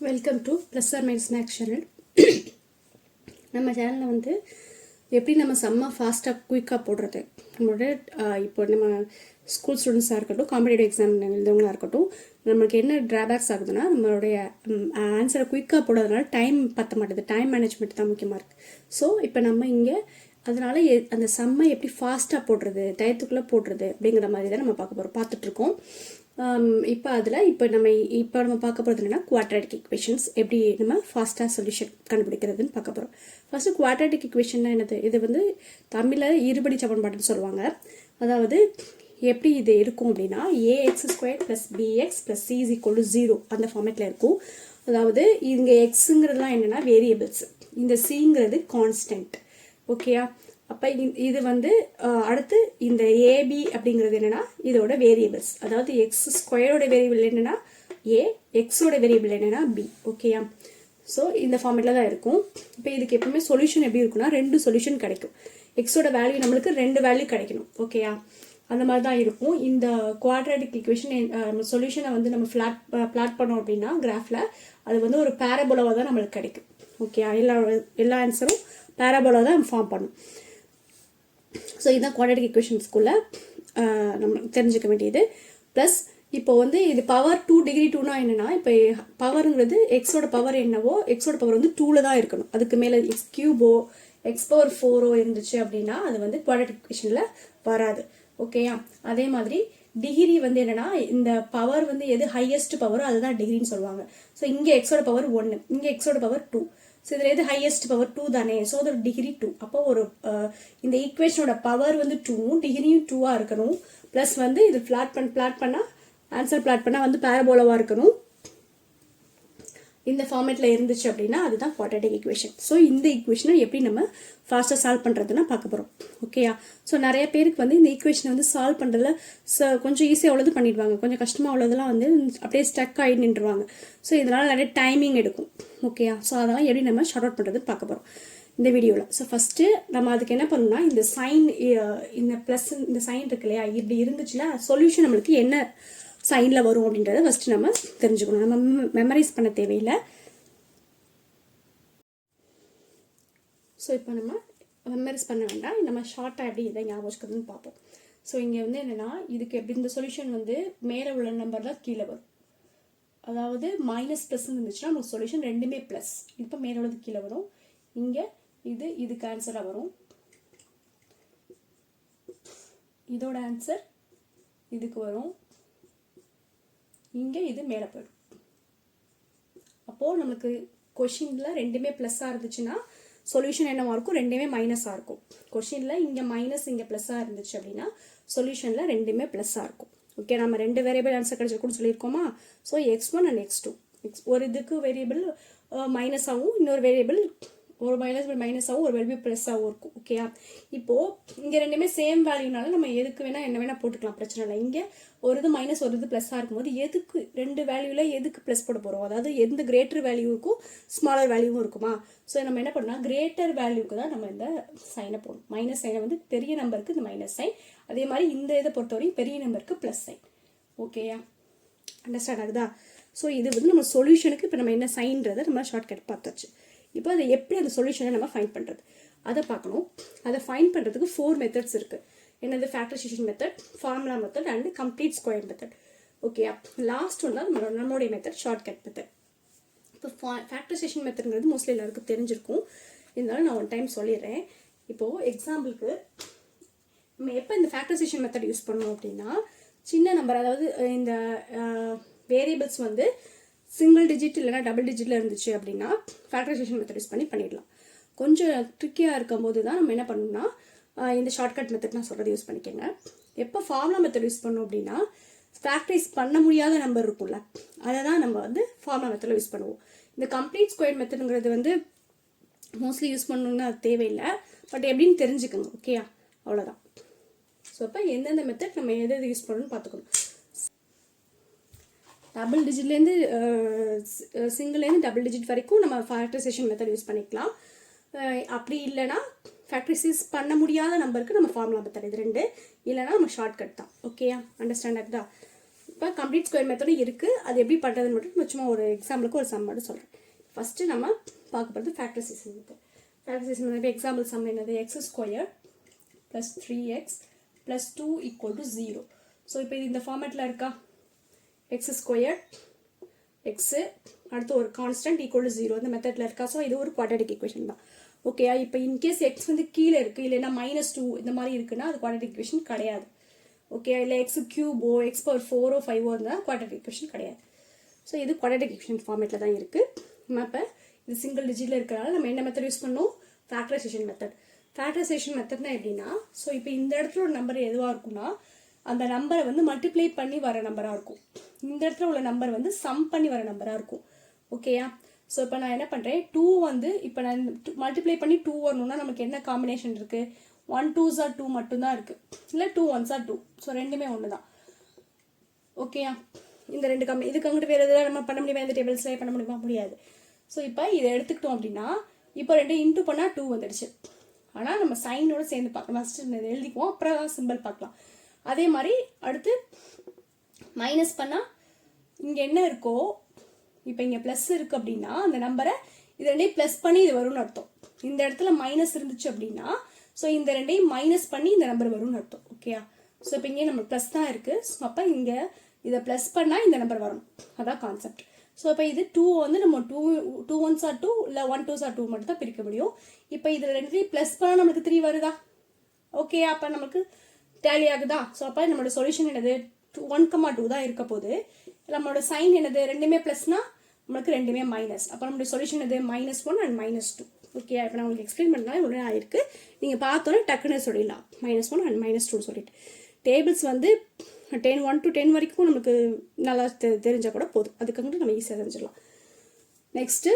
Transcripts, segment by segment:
Welcome to plus or minus max channel. நம்ம சேனலில் வந்து எப்படி நம்ம செம்ம ஃபாஸ்ட்டாக குயிக்காக போடுறது, நம்மளோட இப்போ நம்ம ஸ்கூல் ஸ்டூடெண்ட்ஸாக இருக்கட்டும், காம்படிட்டிவ் எக்ஸாம் எழுதவங்களாக இருக்கட்டும், நம்மளுக்கு என்ன ட்ராபேக்ஸ் ஆகுதுன்னா நம்மளுடைய ஆன்சரை குயிக்காக போடுறதுனால டைம் பற்ற மாட்டேது. டைம் மேனேஜ்மெண்ட் தான் முக்கியமாக இருக்குது. ஸோ இப்போ நம்ம இங்கே அதனால அந்த செம்மை எப்படி ஃபாஸ்ட்டாக போடுறது, டயத்துக்குள்ளே போடுறது அப்படிங்கிற மாதிரி தான் நம்ம பார்த்துட்ருக்கோம். இப்போ நம்ம பார்க்க போகிறது என்னன்னா குவாட்ராட்டிக் இக்குவேஷன்ஸ் எப்படி நம்ம ஃபாஸ்ட்டாக சொல்யூஷன் கண்டுபிடிக்கிறதுன்னு பார்க்க போகிறோம். ஃபர்ஸ்ட் குவாட்ராட்டிக் இக்குவேஷன்னா என்னது? இது வந்து தமிழில் இருபடி சமன்பாடுன்னு சொல்லுவாங்க. அதாவது எப்படி இது இருக்கும் அப்படின்னா ax² + bx + c = 0 அந்த ஃபார்மேட்டில் இருக்கும். அதாவது இங்கே எக்ஸுங்கிறதுலாம் என்னென்னா வேரியபிள்ஸ், இந்த சிங்கிறது கான்ஸ்டன்ட். ஓகேயா? அப்போ இது வந்து அடுத்து இந்த ஏபி அப்படிங்கிறது என்னென்னா இதோட வேரியபிள்ஸ். அதாவது x² வேரியபிள் என்னென்னா ஏ, எக்ஸோட வேரியபிள் என்னென்னா பி. ஓகேயா? ஸோ இந்த ஃபார்மேட்டில் தான் இருக்கும். இப்போ இதுக்கு எப்பவுமே சொல்யூஷன் எப்படி இருக்குன்னா 2 சொல்யூஷன் கிடைக்கும். எக்ஸோட வேல்யூ நம்மளுக்கு 2 வேல்யூ கிடைக்கணும். ஓகேயா? அந்த மாதிரி தான் இருக்கும். இந்த குவாட்ராட்டிக் இக்குவேஷன் சொல்யூஷனை வந்து நம்ம பிளாட் பண்ணோம் அப்படின்னா கிராஃபில் அது வந்து ஒரு பேரபோலாவாக தான் நம்மளுக்கு கிடைக்கும். ஓகே, எல்லா ஆன்சரும் பேரபோலா தான் ஃபார்ம் பண்ணும். ஸோ இதுதான் குவாட்ராட்டிக் இக்குவேஷன்ஸ்குள்ளே நம்ம தெரிஞ்சுக்க வேண்டியது. ப்ளஸ் இப்போ வந்து இது பவர் 2 டிகிரி 2னா என்னென்னா, இப்போ பவருங்கிறது எக்ஸோட பவர் என்னவோ எக்ஸோட பவர் வந்து 2ல் தான் இருக்கணும். அதுக்கு மேலே x³ x⁴ இருந்துச்சு அப்படின்னா அது வந்து குவாட்ராட்டிக் இக்குவேஷனில் வராது. ஓகேயா? அதே மாதிரி டிகிரி வந்து என்னன்னா இந்த பவர் வந்து எது ஹையஸ்ட் பவரோ அதுதான் டிகிரின்னு சொல்லுவாங்க. ஸோ இங்கே எக்ஸோட பவர் 1, இங்கே எக்ஸோட பவர் 2. ஸோ இதில் எது ஹையஸ்ட் பவர் 2 தானே. ஸோ அதோட டிகிரி 2. அப்போ ஒரு இந்த ஈக்குவேஷனோட பவர் வந்து 2வும் டிகிரியும் 2ஆக இருக்கணும். ப்ளஸ் வந்து இது பிளாட் பண்ணால் ஆன்சர் பிளாட் பண்ணால் வந்து பேரபோலாவாக இருக்கணும். இந்த ஃபார்மேட்டில் இருந்துச்சு அப்படின்னா அதுதான் குவாட்ராட்டிக் இக்குவேஷன். ஸோ இந்த இக்குவேஷனை எப்படி நம்ம ஃபாஸ்ட்டாக சால்வ் பண்ணுறதுன்னா பார்க்க போகிறோம். ஓகேயா? ஸோ நிறைய பேருக்கு வந்து இந்த ஈக்குவேஷனை வந்து சால்வ் பண்ணுறதுல கொஞ்சம் ஈஸியாக உள்ளது பண்ணிடுவாங்க, கொஞ்சம் கஷ்டமாக உள்ளதெல்லாம் வந்து அப்படியே ஸ்டக் ஆகி நின்றுவாங்க. ஸோ இதனால் நிறைய டைமிங் எடுக்கும். ஓகேயா? ஸோ அதெல்லாம் எப்படி நம்ம ஷார்ட் அவுட் பண்ணுறதுன்னு பார்க்க போகிறோம் இந்த வீடியோவில். ஸோ ஃபஸ்ட்டு நம்ம அதுக்கு என்ன பண்ணணும்னா இந்த சைன், இந்த ப்ளஸ் இந்த சைன் இருக்கு இல்லையா, இப்படி இருந்துச்சுன்னா சொல்யூஷன் நம்மளுக்கு என்ன சைனில் வரும் அப்படின்றத ஃபஸ்ட்டு நம்ம தெரிஞ்சுக்கணும். நம்ம மெமரைஸ் பண்ண தேவையில்லை. ஸோ இப்போ நம்ம மெமரைஸ் பண்ண வேண்டாம், நம்ம ஷார்ட்டாக எப்படி இதை ஞாபகம் வச்சுக்கிறதுன்னு பார்ப்போம். ஸோ இங்கே வந்து என்னென்னா இதுக்கு எப்படி இந்த சொல்யூஷன் வந்து மேலே உள்ள நம்பர் தான் கீழே வரும். அதாவது மைனஸ் ப்ளஸ் இருந்துச்சுன்னா நமக்கு சொல்யூஷன் ரெண்டுமே ப்ளஸ். இப்போ மேலே உள்ளது கீழே வரும். இங்கே இதுக்கு ஆன்சராக வரும். இதோட ஆன்சர் இதுக்கு வரும். இங்கே இது மேலே போயிடும். அப்போது நம்மளுக்கு கொஷினில் ரெண்டுமே ப்ளஸ்ஸாக இருந்துச்சுன்னா சொல்யூஷன் என்னவா இருக்கும்? ரெண்டுமே மைனஸாக இருக்கும். கொஷினில் இங்கே மைனஸ் இங்கே ப்ளஸ்ஸாக இருந்துச்சு அப்படின்னா சொல்யூஷனில் ரெண்டுமே ப்ளஸ்ஸாக இருக்கும். ஓகே, நம்ம 2 வேரியபிள் ஆன்சர் கிடைச்சிருக்குன்னு சொல்லியிருக்கோமா? ஸோ x1 அண்ட் x2 ஒரு இதுக்கு வேரியபிள் மைனஸாகவும் இன்னொரு வேரியபிள் ஒரு மைனஸாகவும் ஒரு வேல்யூ ப்ளஸ்ஸாகவும் இருக்கும். ஓகேயா? இப்போது இங்கே ரெண்டுமே சேம் வேல்யூனால நம்ம எதுக்கு வேணால் என்ன வேணால் போட்டுக்கலாம், பிரச்சனை இல்லை. இங்கே ஒரு இது மைனஸ் ஒரு இது ப்ளஸ்ஸாக இருக்கும்போது எதுக்கு 2 வேல்யூவில் எதுக்கு ப்ளஸ் போட போகிறோம்? அதாவது எந்த கிரேட்டர் வேல்யூ இருக்கும் ஸ்மாலர் வேல்யூவும் இருக்குமா? ஸோ நம்ம என்ன பண்ணால் கிரேட்டர் வேல்யூக்கு தான் நம்ம இந்த சைனை போடணும். மைனஸ் சைனை வந்து பெரிய நம்பருக்கு இந்த மைனஸ் சைன், அதே மாதிரி இந்த இதை பொறுத்தவரையும் பெரிய நம்பருக்கு ப்ளஸ் சைன். ஓகேயா? அண்டர்ஸ்டாண்ட் ஆகுதா? ஸோ இது வந்து நம்ம சொல்யூஷனுக்கு இப்போ நம்ம என்ன சைன்றதை நம்ம ஷார்ட்கட் பார்த்தாச்சு. இப்போ அதை எப்படி அந்த சொல்யூஷனை நம்ம ஃபைண்ட் பண்ணுறது அதை பார்க்கணும். அதை ஃபைண்ட் பண்ணுறதுக்கு 4 மெத்தட்ஸ் இருக்குது. என்னது? Factorisation method, formula method and complete square method. Okay, last one தான் நம்மளுடைய மெத்தட், ஷார்ட்கட் மெத்தட். இப்போ ஃபேக்டரைசேஷன் மெத்தட்ங்கிறது மோஸ்ட்லி எல்லாருக்கும் தெரிஞ்சிருக்கும். இருந்தாலும் நான் 1 டைம் சொல்லிடுறேன். இப்போது எக்ஸாம்பிளுக்கு நம்ம எப்போ இந்த ஃபேக்டரைசேஷன் மெத்தட் யூஸ் பண்ணோம் அப்படின்னா சின்ன நம்பர், அதாவது இந்த வேரியபிள்ஸ் வந்து சிங்கிள் டிஜிட் இல்லைனா டபுள் டிஜிட்டில் இருந்துச்சு அப்படின்னா ஃபேக்டரைசேஷன் மெத்தட் யூஸ் பண்ணிடலாம். கொஞ்சம் ட்ரிக்கியாக இருக்கும்போது தான் நம்ம என்ன பண்ணணும்னா இந்த ஷார்ட்கட் மெத்தட் நான் சொல்கிறது யூஸ் பண்ணிக்கோங்க. எப்போ ஃபார்முலா மெத்தட் யூஸ் பண்ணோம் அப்படின்னா ஃபேக்டரைஸ் பண்ண முடியாத நம்பர் இருக்கும்ல, அதை தான் நம்ம வந்து ஃபார்முலா மெத்தடில் யூஸ் பண்ணுவோம். இந்த கம்ப்ளீட் ஸ்கொயர் மெத்தடுங்கிறது வந்து மோஸ்ட்லி யூஸ் பண்ணணும்னு அது தேவையில்லை, பட் எப்படின்னு தெரிஞ்சுக்கோங்க. ஓகேயா? அவ்வளோதான். ஸோ இப்போ எந்தெந்த மெத்தட் நம்ம எது யூஸ் பண்ணணும்னு பார்த்துக்கணும். டபுள் டிஜிட்லேருந்து சிங்கிள்லேருந்து டபுள் டிஜிட் வரைக்கும் நம்ம ஃபேக்டரைசேஷன் மெத்தட் யூஸ் பண்ணிக்கலாம். அப்படி இல்லைனா ஃபேக்டரைசேஸ் பண்ண முடியாத நம்பருக்கு நம்ம ஃபார்முலா மெத்தட், இது 2 இல்லைனா நம்ம ஷார்ட்கட் தான். ஓகேயா? அண்டர்ஸ்டாண்ட் ஆகுதா? இப்போ கம்ப்ளீட் ஸ்கொயர் மெத்தடும் இருக்குது. அது எப்படி பண்ணுறதுன்னு மட்டும் சும்மா ஒரு எக்ஸாம்பிளுக்கு ஒரு சம் மட்டும் சொல்கிறேன். ஃபஸ்ட்டு நம்ம பார்க்க போகிறது ஃபேக்டரைசேஷன் மெத்தட். ஃபேக்டரைசேஷன் மெத்தட் இப்போ எக்ஸாம்பிள் சம் என்னது, X square plus 3x plus 2 = 0. So இப்போ இது இந்த ஃபார்மேட்டில் இருக்கா, எக்ஸ் ஸ்கொயர் எக்ஸு அடுத்து ஒரு கான்ஸ்டன்ட் = 0 இந்த மெத்தடில் இருக்கா. ஸோ இது ஒரு குவாட்ரேட்டிக் ஈக்குவேஷன் தான். ஓகேயா. இப்போ இன்கேஸ் எக்ஸ் வந்து கீழே இருக்குது, இல்லைன்னா -2 இந்த மாதிரி இருக்குன்னா அது குவாட்ரேட்டிக் ஈக்குவேஷன் கிடையாது. ஓகே. இல்லை x³ x⁴ 5 இருந்தால் குவாட்ரேட்டிக் ஈக்குவேஷன் கிடையாது. ஸோ இது குவாட்ரேட்டிக் ஈக்குவேஷன் ஃபார்மேட்டில் தான் இருக்குது. நம்ம இப்போ இது சிங்கிள் டிஜிட்டில் இருக்கிறனால நம்ம என்ன மெத்தட் யூஸ் பண்ணோம், ஃபேக்டரைசேஷன் மெத்தட். ஃபேக்டரைசேஷன் மெத்தட்னா எப்படின்னா, ஸோ இப்போ இந்த இடத்துல ஒரு நம்பர் எதுவாக இருக்குன்னா அந்த நம்பரை வந்து மல்டிப்ளை பண்ணி வர நம்பராக இருக்கும். இந்த இடத்துல உள்ள நம்பர் வந்து சம் பண்ணி வர நம்பராக இருக்கும். ஓகேயா. ஸோ இப்போ நான் என்ன பண்ணுறேன், 2 வந்து இப்போ நான் மல்டிப்ளை பண்ணி 2 வரணும்னா நமக்கு என்ன காம்பினேஷன் இருக்குது, 1 2s are 2 மட்டும்தான் இருக்குது, இல்லை 2 1s are 2. ஸோ ரெண்டுமே ஒன்று தான். ஓகேயா. இந்த ரெண்டு இதுக்கு அங்கிட்டு வேறு எதாவது நம்ம பண்ண முடியுமா, இந்த டேபிள்ஸ்லேயே பண்ண முடியுமா, முடியாது. ஸோ இப்போ இதை எடுத்துக்கிட்டோம் அப்படின்னா இப்போ 2 இன்ட்டு பண்ணால் 2 வந்துடுச்சு. ஆனால் நம்ம சைனோட சேர்ந்து பார்க்கலாம். ஃபஸ்ட்டு இதை எழுதிக்குவோம், அப்புறம் தான் சிம்பிள் பார்க்கலாம். அதே மாதிரி அடுத்து மைனஸ் பண்ணால் இங்கே என்ன இருக்கோ, இப்போ இங்கே ப்ளஸ் இருக்குது அப்படின்னா அந்த நம்பரை இது ரெண்டையும் ப்ளஸ் பண்ணி இது வரும்னு அர்த்தம். இந்த இடத்துல மைனஸ் இருந்துச்சு அப்படின்னா ஸோ இந்த ரெண்டையும் மைனஸ் பண்ணி இந்த நம்பர் வரும்னு அர்த்தம். ஓகேயா. ஸோ இப்போ இங்கே நம்ம ப்ளஸ் தான் இருக்குது. ஸோ அப்போ இங்கே இதை ப்ளஸ் பண்ணால் இந்த நம்பர் வரணும், அதான் கான்செப்ட். ஸோ இப்போ இது 2 வந்து நம்ம 2 1s are 2 இல்லை 1 2s are 2 மட்டும் தான் பிரிக்க முடியும். இப்போ இதில் ரெண்டுலேயும் ப்ளஸ் பண்ணால் நம்மளுக்கு 3 வருதா. ஓகே. அப்போ நமக்கு டேலி ஆகுதா. ஸோ அப்போ நம்மளோட சொல்யூஷன் என்னது, 1,2 தான் இருக்க போது. நம்மளோட சைன் என்னது, ரெண்டுமே ப்ளஸ்னா நம்மளுக்கு ரெண்டுமே மைனஸ். அப்போ நம்மளுடைய சொல்யூஷன் எது, -1 and -2. ஓகே. இப்போ நான் உங்களுக்கு எக்ஸ்பிளைன் பண்ணாலே உடனே ஆயிருக்கு. நீங்கள் பார்த்தோன்னே டக்குன்னு சொல்லிடலாம், -1 and -2 சொல்லிட்டு. டேபிள்ஸ் வந்து 1 to 10 வரைக்கும் நமக்கு நல்லா தெரிஞ்சால் கூட போதும். அதுக்கு நம்ம ஈஸியாக தெரிஞ்சிடலாம். நெக்ஸ்ட்டு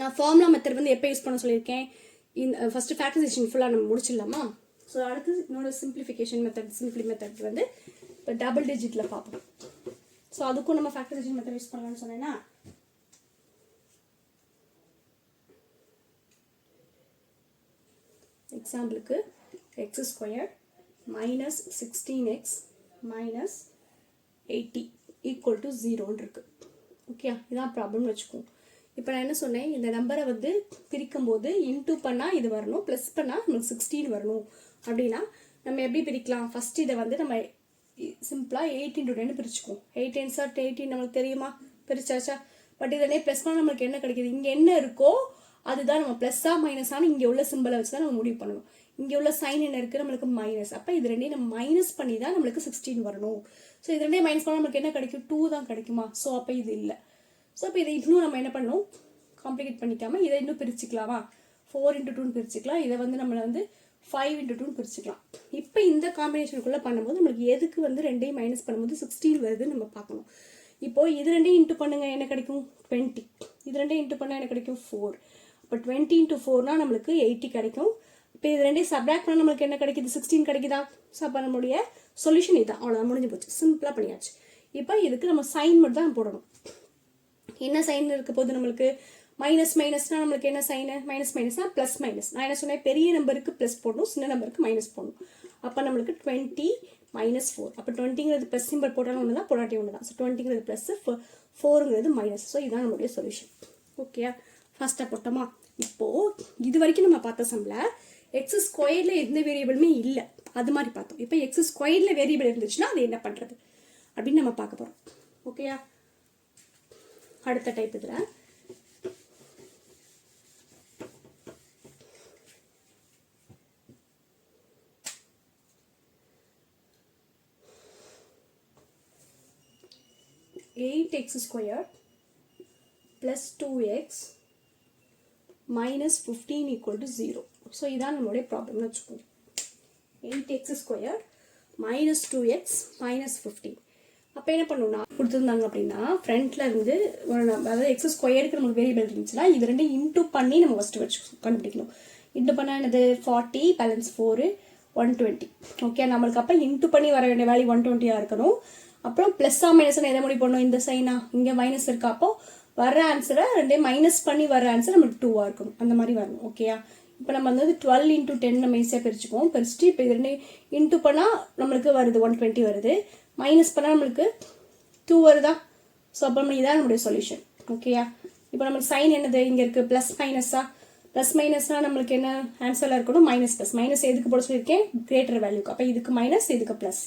நான் ஃபார்முலா மெத்தட் வந்து எப்போ யூஸ் பண்ண சொல்லியிருக்கேன், இந்த ஃபஸ்ட்டு ஃபேக்டரைசேஷன் ஃபுல்லாக நம்ம முடிச்சிடலாமா. ஸோ அடுத்து இன்னொரு சிம்பிளிஃபிகேஷன் மெத்தட், சிம்பிளி மெத்தட் வந்து இப்போ டபுள் டிஜிட்டில் பார்ப்போம். ஸோ அதுக்கும் நம்ம ஃபேக்டரைசேஷன் மெத்தட் யூஸ் பண்ணலாம்னு சொன்னேன்னா, எக்ஸாம்பிளுக்கு எக்ஸ் ஸ்கொயர் -16x -80 = 0 இருக்கு. ஓகே. இதான் ப்ராப்ளம்னு வச்சுக்கோம். இப்போ நான் என்ன சொன்னேன், இந்த நம்பரை வந்து பிரிக்கும் போது இன்டூ பண்ணால் இது வரணும், ப்ளஸ் பண்ணால் நமக்கு 16 வரணும். அப்படின்னா நம்ம எப்படி பிரிக்கலாம், ஃபஸ்ட் இதை வந்து நம்ம சிம்பிளாக 8 × 10 பிரிச்சுக்குவோம். 8 10s are 18 நம்மளுக்கு தெரியுமா, பிரிச்சாச்சா. பட் இதனே ப்ளஸ் பண்ணால் நம்மளுக்கு என்ன கிடைக்கிது, இங்கே என்ன இருக்கோ அதுதான் நம்ம ப்ளஸ்ஸாக மைனஸானு இங்கே உள்ள சிம்பிளை வச்சு தான் நம்ம முடிவு பண்ணணும். இங்கே உள்ள சைன் என்ன இருக்குது, நம்மளுக்கு மைனஸ். அப்போ இது ரெண்டையும் நம்ம மைனஸ் பண்ணி தான் நம்மளுக்கு 16 வரணும். ஸோ இது ரெண்டையும் மைனஸ் பண்ணால் நம்மளுக்கு என்ன கிடைக்கும், 2 தான் கிடைக்குமா. ஸோ அப்போ இது இல்லை. ஸோ இப்போ இதை இன்னும் நம்ம என்ன பண்ணணும், காம்ப்ளிகேட் பண்ணிக்காமல் இதை இன்னும் பிரிச்சுக்கலாமா, 4 × 2 பிரிச்சுக்கலாம். இதை வந்து நம்மளை வந்து 5 × 2 பிரிச்சுக்கலாம். இப்போ இந்த காம்பினேஷனுக்குள்ளே பண்ணும்போது நம்மளுக்கு எதுக்கு வந்து ரெண்டையும் மைனஸ் பண்ணும்போது 16 வருதுன்னு நம்ம பார்க்கணும். இப்போது இது ரெண்டையும் இன்ட்டு பண்ணுங்கள், என்ன கிடைக்கும் 20. இது ரெண்டையும் இன்ட்டு பண்ணால் என்ன கிடைக்கும் 4. இப்போ 20 × 4னா நம்மளுக்கு 80 கிடைக்கும். இப்போ இது ரெண்டையும் சப்ராக்ட் பண்ணால் நம்மளுக்கு என்ன கிடைக்குது, 16 கிடைக்குதா. ஸோ அப்போ நம்மளுடைய சொல்யூஷன் இதுதான், அவ்வளோதான், முடிஞ்சு போச்சு, சிம்பிளாக பண்ணியாச்சு. இப்போ இதுக்கு நம்ம சைன் மட்டும் தான் போடணும். என்ன சைன் இருக்க போது நம்மளுக்கு, மைனஸ்னா நம்மளுக்கு என்ன சைனு, மைனஸ்னா ப்ளஸ் மைனஸ். நான் என்ன சொன்னேன், பெரிய நம்பருக்கு ப்ளஸ் போடணும், சின்ன நம்பருக்கு மைனஸ் போடணும். அப்போ நம்மளுக்கு 20 - 4. அப்போ 20ங்கிறது ப்ளஸ் சிம்பிள் போட்டாலும் ஒன்று தான், போடாட்டி ஒன்று தான். ஸோ 20ங்கிறது ப்ளஸ், 4ங்கிறது மைனஸ். ஸோ இதுதான் நம்மளுடைய சொல்யூஷன். ஓகேயா. ஃபஸ்ட்டாக போட்டோமா. இப்போது இது வரைக்கும் நம்ம பார்த்த சம்மில் எக்ஸ் ஸ்கொயரில் எந்த வேரியபிளுமே இல்லை, அது மாதிரி பார்த்தோம். இப்போ எக்ஸ் ஸ்கொயரில் வேரியபிள் இருந்துச்சுன்னா அது என்ன பண்ணுறது அப்படின்னு நம்ம பார்க்க போகிறோம். ஓகேயா. அடுத்த டைப் இதில் (8x² + 2x - 15 = 0). ஸோ இதான் நம்மளுடைய ப்ராப்ளம்னு வச்சுக்கோங்க. 8x² - 2x - 15. அப்போ என்ன பண்ணணும்னா, கொடுத்துருந்தாங்க அப்படின்னா ஃப்ரண்ட்ல இருந்து அதாவது எக்ஸ் ஸ்கொயருக்கு நமக்கு வேரியபிள் இருந்துச்சுன்னா இது ரெண்டும் இன்டூ பண்ணி நம்ம ஃபஸ்ட்டு வச்சு கண்டுபிடிக்கணும். இன்டூ பண்ணால் என்னது 40 பேலன்ஸ் 4 120. ஓகே. நம்மளுக்கு அப்போ இன்டூ பண்ணி வர வேண்டிய வேல்யூ 120 இருக்கணும். அப்புறம் ப்ளஸ்ஸா மைனஸ்ன்னு எதை முடிவு பண்ணணும், இந்த சைனா இங்கே மைனஸ் இருக்கா, அப்போ வர ஆன்சரை ரெண்டே மைனஸ் பண்ணி வர ஆன்சர் நம்மளுக்கு 2 இருக்கணும், அந்த மாதிரி வரணும். ஓகேயா. இப்போ நம்ம வந்து 12 × 10 நம்ம ஈஸியாக பிரிச்சுக்குவோம். பிரிச்சுட்டு இப்போ இது ரெண்டு இன்டூ பண்ணால் நம்மளுக்கு வருது 120 வருது. மைனஸ் பண்ணால் நம்மளுக்கு 2 வருதா? ஸோ அப்போ நம்ம இதான் நம்மளுடைய சொல்யூஷன். ஓகேயா? இப்போ நம்மளுக்கு சைன் என்னது இங்கே இருக்குது, ப்ளஸ் மைனஸா? ப்ளஸ் மைனஸ்னால் நம்மளுக்கு என்ன ஆன்சரில் இருக்கணும்? Minus plus. மைனஸ் எதுக்கு போட சொல்லியிருக்கேன்? கிரேட்டர் வேல்யூக்கு. அப்போ இதுக்கு மைனஸ், இதுக்கு ப்ளஸ்.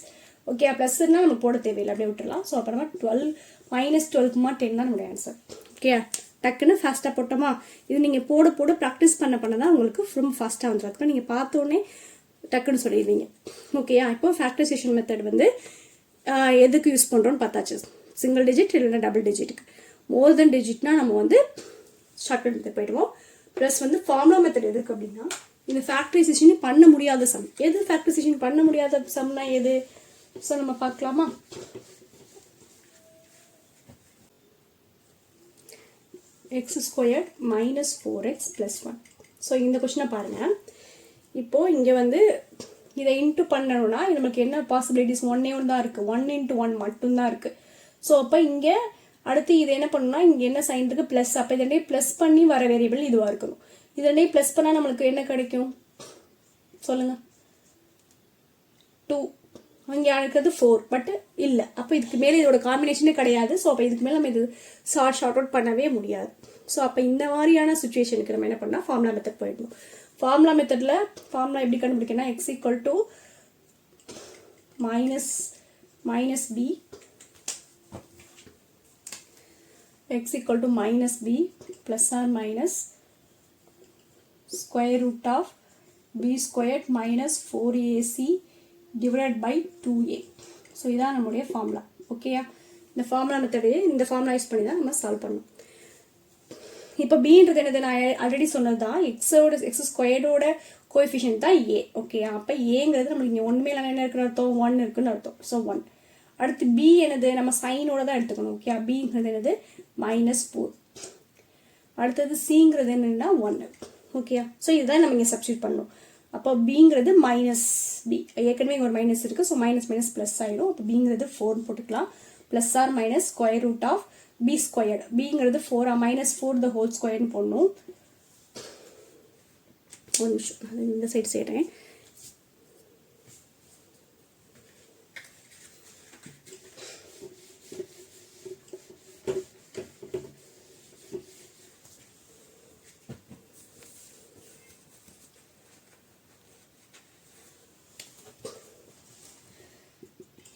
ஓகே, ப்ளஸ்னால் நம்ம போட தேவையில்லை, அப்படியே விட்டுடலாம். ஸோ அப்புறமா 12 மைனஸ் 12,10 தான் நம்மளுடைய ஆன்சர். ஓகே, டக்குன்னு ஃபாஸ்ட்டாக போட்டோமா? இது நீங்கள் போட போட ப்ராக்டிஸ் பண்ண தான் உங்களுக்கு ரொம்ப ஃபாஸ்ட்டாக வந்துடும். அதுக்கு நீங்கள் பார்த்தோன்னே டக்குன்னு சொல்லிடுவீங்க. ஓகேயா? இப்போ ஃபேக்டரைசேஷன் மெத்தட் வந்து எதுக்கு யூஸ் பண்ணுறோன்னு பார்த்தாச்சு. சிங்கிள் டிஜிட் இல்லைன்னா டபுள் டிஜிட்டுக்கு. மோர் தென் டிஜிட்னா நம்ம வந்து ஷார்ட்கட் மெத்தட் போயிடுவோம். ப்ளஸ் வந்து ஃபார்முலா மெத்தட் எதுக்கு அப்படின்னா இந்த ஃபேக்டரைசேஷன் பண்ண முடியாத சம். எது ஃபேக்டரைசேஷன் பண்ண முடியாத சம்னா எது? ஸோ நம்ம பார்க்கலாமா? x² minus 4x plus 1. So இந்த கொஸ்டினை பாருங்கள். இப்போது இங்கே வந்து இதை இன்ட்டு பண்ணணும்னா நமக்கு என்ன பாசிபிலிட்டிஸ்? 1 தான் இருக்குது. 1 × 1 மட்டும்தான் இருக்குது. ஸோ அப்போ இங்கே அடுத்து இது என்ன பண்ணணும்னா இங்கே என்ன சைன் இருக்குது? ப்ளஸ். அப்போ இதே ப்ளஸ் பண்ணி வர வேரியபிள் இதுவாக இருக்கணும். இதே ப்ளஸ் பண்ணால் நம்மளுக்கு என்ன கிடைக்கும் சொல்லுங்கள்? 2. இங்கே இருக்கிறது 4, பட் இல்லை. அப்போ இதுக்கு மேலே இதோட காம்பினேஷனே கிடையாது. ஸோ அப்போ இதுக்கு மேலே நம்ம இது ஷார்ட் அவுட் பண்ணவே முடியாது. ஸோ அப்போ இந்த மாதிரியான சுச்சுவேஷனுக்கு நம்ம என்ன பண்ணால் ஃபார்முலா மெத்தட் போயிடணும். ஃபார்முலா மெத்தடில் ஃபார்முலா எப்படி கண்டுபிடிக்கணும்னா x = minus b, x = minus b plus or minus square root of b² minus 4ac divided by 2a. So இதான் நம்முடைய ஃபார்முலா. ஓகேயா? இந்த ஃபார்முலா மெத்தடு இந்த ஃபார்முலா யூஸ் பண்ணி தான் நம்ம சால்வ் பண்ணணும். இப்போ பின்றது என்னது? நான் ஆல்ரெடி சொன்னது தான். x² கோஎஃபிஷியன்ட் தான் a. ஓகே, அப்போ ஏங்கிறது நம்மளுக்கு இங்கே ஒன்றுமே இல்லை. என்ன இருக்குன்னு அர்த்தம்? 1 இருக்குன்னு அர்த்தம். ஸோ 1. அடுத்து b என்னது? நம்ம சைனோட தான் எடுத்துக்கணும். ஓகே, bங்கிறது என்னது? -4. அடுத்தது cங்கிறது என்னன்னா 1. ஓகேயா? ஸோ இதுதான் நம்ம இங்கே சப்ஸ்டியூட் பண்ணணும். அப்போ bங்கிறது -b. ஏற்கனவே இங்கே ஒரு மைனஸ் இருக்குது. ஸோ மைனஸ் மைனஸ் ப்ளஸ் ஆகிடும். அப்போ bங்கிறது 4 போட்டுக்கலாம். Plus or minus square root of b². bங்கிறது 4 -4 the whole square போடணும். ஒரு நிமிஷம், அது இந்த சைடு செய்கிறேன்.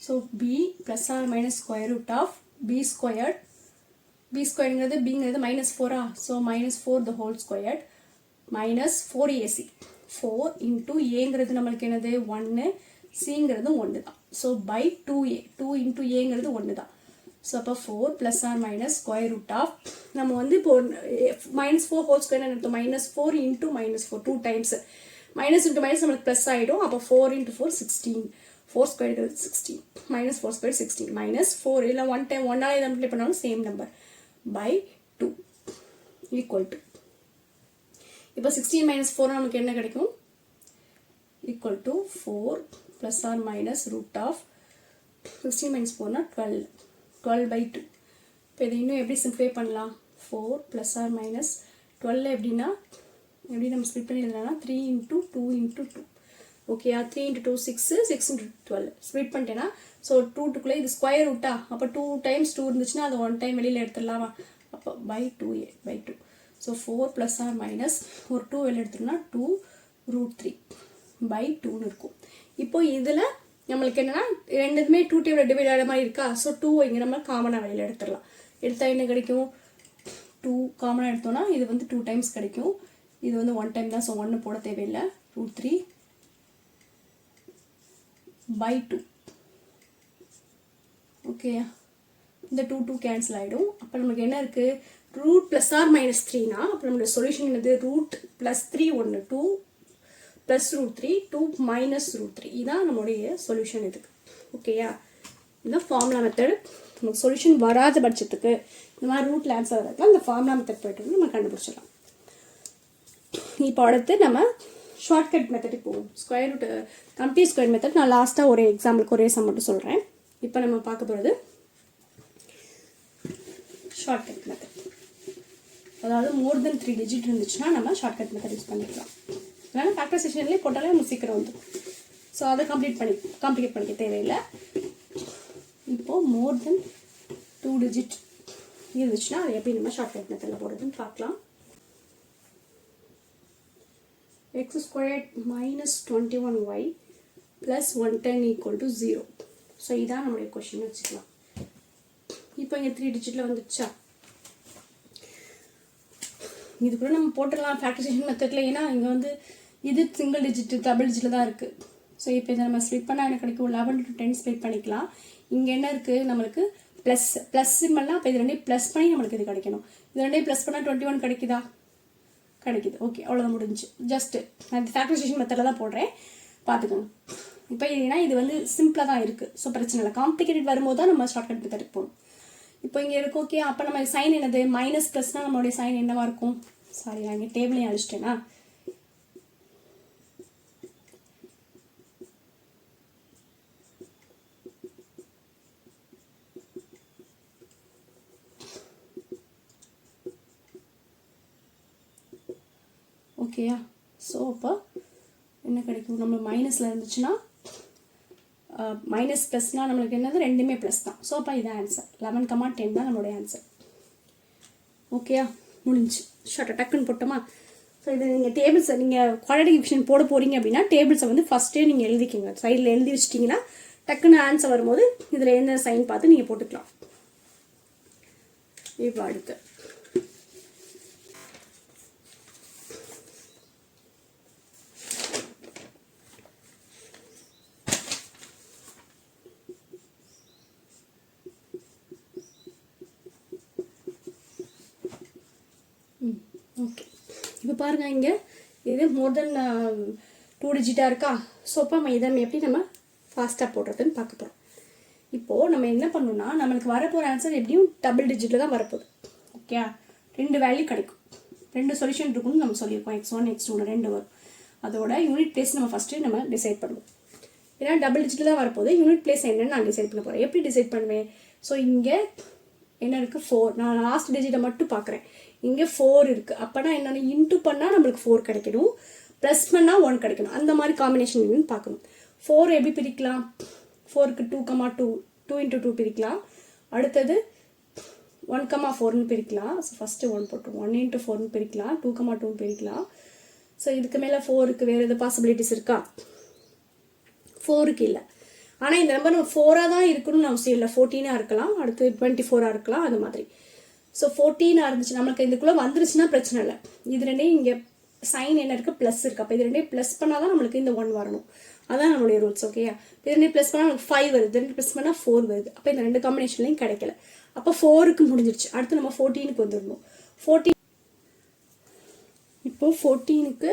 So b plus or minus square root of b². b²ங்கிறது bங்கிறது -4. So -4 the whole squared minus 4ac. 4 into aங்கிறது நம்மளுக்கு என்னது? 1. cங்கிறது 1 தான். So by 2a. 2 into aங்கிறது 1 தான். ஸோ அப்போ 4 plus or minus square root of நம்ம வந்து இப்போ -4 whole square எடுத்தோம். -4 into -4 2 times. Minus into minus நம்மளுக்கு ப்ளஸ் ஆகிடும். அப்போ 4 × 4 16. 4² 16. -4² 16. -4 இல்லை 1 time 1 இதை மல்டிப்ளை பண்ணாலும் same number by 2 equal to. இப்போ 16 - 4 நமக்கு என்ன கிடைக்கும்? equal to 4 plus or minus root of 16 - 4 னா 12. 12 by 2. இப்போ இதை இன்னும் எப்படி சிம்பிளை பண்ணலாம்? 4 plus or minus 12 எப்படின்னா எப்படி நம்ம ஸ்பிளிட் பண்ணி எழுதலாம்? 3 × 2 × 2. ஓகேயா? 3 × 2 6, 6 × 12 ஸ்பிளிட் பண்ணிட்டேன்னா ஸோ 2 இது ஸ்கொயர் ரூட்டா? அப்போ 2 times 2 இருந்துச்சுன்னா அது 1 time வெளியில் எடுத்துடலாமா? அப்போ by 2a by 2. So 4 plus or minus ஒரு 2 வெளியில் எடுத்துட்டோம்னா 2 √3 by 2ன்னு இருக்கும். இப்போ இதில் நம்மளுக்கு என்னன்னா ரெண்டுமே 2 டேபிள் டிவைட் ஆகிற மாதிரி இருக்கா? ஸோ 2 இங்கே நம்ம காமனாக வெளியில் எடுத்துடலாம். எடுத்தால் என்ன கிடைக்கும்? 2 காமனாக எடுத்தோம்னா இது வந்து 2 times கிடைக்கும். இது வந்து 1 time தான். ஸோ 1 போட தேவையில்லை. √3 by 2. ஓகேயா? இந்த 2 கேன்சல் ஆகிடும். அப்போ நமக்கு என்ன இருக்குது? ரூட் ப்ளஸ் ஆர் -3னா அப்போ நம்மளோட சொல்யூஷன் என்னது? ரூட் +3 1 2 + √3 2 - √3 இதுதான் நம்மளுடைய சொல்யூஷன் இதுக்கு. ஓகேயா? இந்த ஃபார்முலா மெத்தட் நமக்கு சொல்யூஷன் வராத பட்சத்துக்கு இந்த மாதிரி ரூட்டில் ஆன்சர் வரதுலாம் இந்த ஃபார்முலா மெத்தட் போய்ட்டு நம்ம கண்டுபிடிச்சிடலாம். இப்போ அடுத்து நம்ம ஷார்ட்கட் மெத்தடுக்கு போவோம். Square root complete square method நான் லாஸ்ட்டாக ஒரு எக்ஸாம்பிளுக்கு ஒரே சம் மட்டும் சொல்கிறேன். இப்போ நம்ம பார்க்க போகிறது ஷார்ட்கட் மெத்தட். அதாவது மோர் தென் 3 டிஜிட் இருந்துச்சுன்னா நம்ம ஷார்ட்கட் மெத்தட் யூஸ் பண்ணிக்கலாம். அதனால் ஃபேக்டரைசேஷன்லேயே போட்டாலே நம்ம சீக்கிரம் வந்துடும். ஸோ அதை காம்ப்ளிகேட் பண்ணிக்க தேவையில்லை. இப்போது மோர் தென் 2 டிஜிட் இருந்துச்சுன்னா அது எப்படி நம்ம ஷார்ட்கட் மெத்தடில் போடுறதுன்னு பார்க்கலாம். x squared minus 21y plus 110 equal to 0. So இதான் நம்மளுடைய கொஷின் வச்சுக்கலாம். இப்போ இங்கே 3 டிஜிட்டில் வந்துடுச்சா, இது கூட நம்ம போட்டுடலாம் ஃபேக்டரைசேஷன் மெத்தடில். ஏன்னா இங்கே வந்து இது சிங்கிள் டிஜிட் டபுள் டிஜிட்டில் தான் இருக்குது. ஸோ இப்போ இதை நம்ம ஸ்ப்ளிட் பண்ணால் எனக்கு கிடைக்கும் 11 to 10 ஸ்ப்ளிட் பண்ணிக்கலாம். இங்கே என்ன இருக்குது நம்மளுக்கு ப்ளஸ் சிம்மெல்லாம். அப்போ இது ரெண்டையும் ப்ளஸ் பண்ணி நம்மளுக்கு இது கிடைக்கணும். இது ரெண்டையும் ப்ளஸ் பண்ணால் 21 கிடைக்குதா, கிடைக்குது. ஓகே, அவ்வளோதான் முடிஞ்சு. ஜஸ்ட்டு நான் ஃபேக்டரைசேஷன் மெத்தடில் தான் போடுறேன், பார்த்துக்கோங்க. இப்போ ஏன்னா இது வந்து சிம்பிளாக தான் இருக்குது, ஸோ பிரச்சனை இல்லை. காம்ப்ளிகேட்டட் வரும்போது தான் நம்ம ஷார்ட்கட் மெத்தடுக்கு போகணும். இப்போ இங்கே இருக்கு. ஓகே, அப்போ நம்ம சைன் என்னது, மைனஸ் ப்ளஸ்னால் நம்மளுடைய சைன் என்னவாக இருக்கும்? சாரி, நான் இங்கே டேபிளையும் அழிச்சிட்டேன்னா. ஓகேயா, ஸோ அப்போ என்ன கிடைக்கும், நம்ம மைனஸில் இருந்துச்சுன்னா மைனஸ் ப்ளஸ்னால் நம்மளுக்கு என்னது, ரெண்டுமே ப்ளஸ் தான். ஸோ அப்போ இதான் ஆன்சர். 11,10 தான் நம்மளுடைய ஆன்சர். ஓகேயா, முடிஞ்சு. ஷார்ட்டாக டக்குன்னு போட்டோமா. ஸோ இது நீங்கள் டேபிள்ஸை நீங்கள் குவாட்ரேட்டிக் ஈக்குவேஷன் போட போகிறீங்க அப்படின்னா டேபிள்ஸை வந்து ஃபஸ்ட்டே நீங்கள் எழுதிக்கிங்க. சைடில் எழுதி வச்சிட்டிங்கன்னா டக்குன்னு ஆன்சர் வரும்போது இதில் எந்த சைன் பார்த்து நீங்கள் போட்டுக்கலாம். இப்போ அடுத்து ஓகே, இப்போ பாருங்கள் இங்கே இது மோர் தென் 2 டிஜிட்டாக இருக்கா. ஸோ அப்போ நம்ம இதை எப்படி நம்ம ஃபாஸ்ட்டாக போடுறதுன்னு பார்க்க போகிறோம். இப்போது நம்ம என்ன பண்ணணும்னா நம்மளுக்கு வரப்போகிற ஆன்சர் எப்படியும் டபுள் டிஜிட்டில் தான் வரப்போகுது. ஓகே, 2 வேல்யூ கிடைக்கும், 2 சொல்யூஷன் இருக்குன்னு நம்ம சொல்லியிருக்கோம். x1 x2 2 வரும். அதோட யூனிட் பிளேஸ் நம்ம ஃபஸ்ட்டு நம்ம டிசைட் பண்ணுவோம். ஏன்னா டபுள் டிஜிட்டில் தான் வரப்போகுது. யூனிட் பிளேஸ் என்னன்னு நான் டிசைட் பண்ண போகிறேன். எப்படி டிசைட் பண்ணுவேன்? ஸோ இங்கே என்ன இருக்குது, 4. நான் லாஸ்ட் டிஜிட்டை மட்டும் பார்க்குறேன். இங்கே 4 இருக்குது. அப்போனா என்னென்ன இன்ட்டு பண்ணால் நம்மளுக்கு 4 கிடைக்கணும், ப்ளஸ் பண்ணால் 1 கிடைக்கணும். அந்த மாதிரி காம்பினேஷன் பார்க்கணும். 4 எப்படி பிரிக்கலாம்? 4க்கு 2,2 2 into 2 பிரிக்கலாம். அடுத்தது 1,4ன்னு பிரிக்கலாம். ஸோ ஃபஸ்ட்டு 1 போட்டோம். 1 into 4ன்னு பிரிக்கலாம். 2,2ன்னு பிரிக்கலாம். ஸோ இதுக்கு மேலே 4க்கு வேறு எது பாசிபிலிட்டிஸ் இருக்கா? 4க்கு இல்லை. ஆனால் இந்த நம்பர் நம்ம 4ஆக தான் இருக்கணும்னு அவசியம் இல்லை. 14ஆக இருக்கலாம், அடுத்து 24ஆக இருக்கலாம், அது மாதிரி. ஸோ 14ஆக இருந்துச்சு நம்மளுக்கு இதுக்குள்ளே வந்துருச்சுன்னா பிரச்சனை இல்லை. இது ரெண்டையும் இங்கே சைன் என்ன இருக்குது, ப்ளஸ் இருக்குது. அப்போ இது ரெண்டையும் ப்ளஸ் பண்ணால் தான் நம்மளுக்கு இந்த 1 வரணும். அதான் நம்மளுடைய ரூல்ஸ். ஓகேயா, இது ரெண்டையும் ப்ளஸ் பண்ணால் நமக்கு 5 வருது, 2 ப்ளஸ் பண்ணால் 4 வருது. அப்போ இந்த 2 காம்பினேஷன்லையும் கிடைக்கல. அப்போ 4க்கு முடிஞ்சிருச்சு. அடுத்து நம்ம 14க்கு வந்துடணும். 14 இப்போது 14க்கு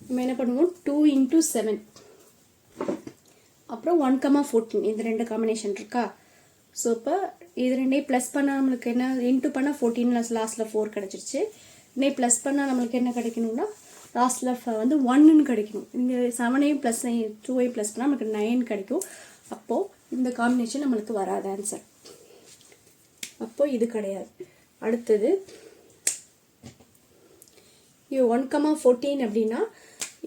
நம்ம என்ன பண்ணுவோம், 2 into 7 அப்புறம் 1,14 இந்த 2 காம்பினேஷன் இருக்கா. ஸோ இப்போ இது ரெண்டையும் ப்ளஸ் பண்ணால் நம்மளுக்கு என்ன, இன்ட்டு பண்ணால் 14 லாஸ்ட்டில் 4 கிடச்சிருச்சு. இன்னே ப்ளஸ் பண்ணால் நம்மளுக்கு என்ன கிடைக்கணும்னா லாஸ்ட்டில் வந்து 1ன்னு கிடைக்கணும். இங்கே 7ஐயும் ப்ளஸ் 2ஐயும் ப்ளஸ் பண்ணால் நமக்கு 9 கிடைக்கும். அப்போது இந்த காம்பினேஷன் நம்மளுக்கு வராது ஆன்சர். அப்போது இது கிடையாது. அடுத்தது இது 1,14 அப்படின்னா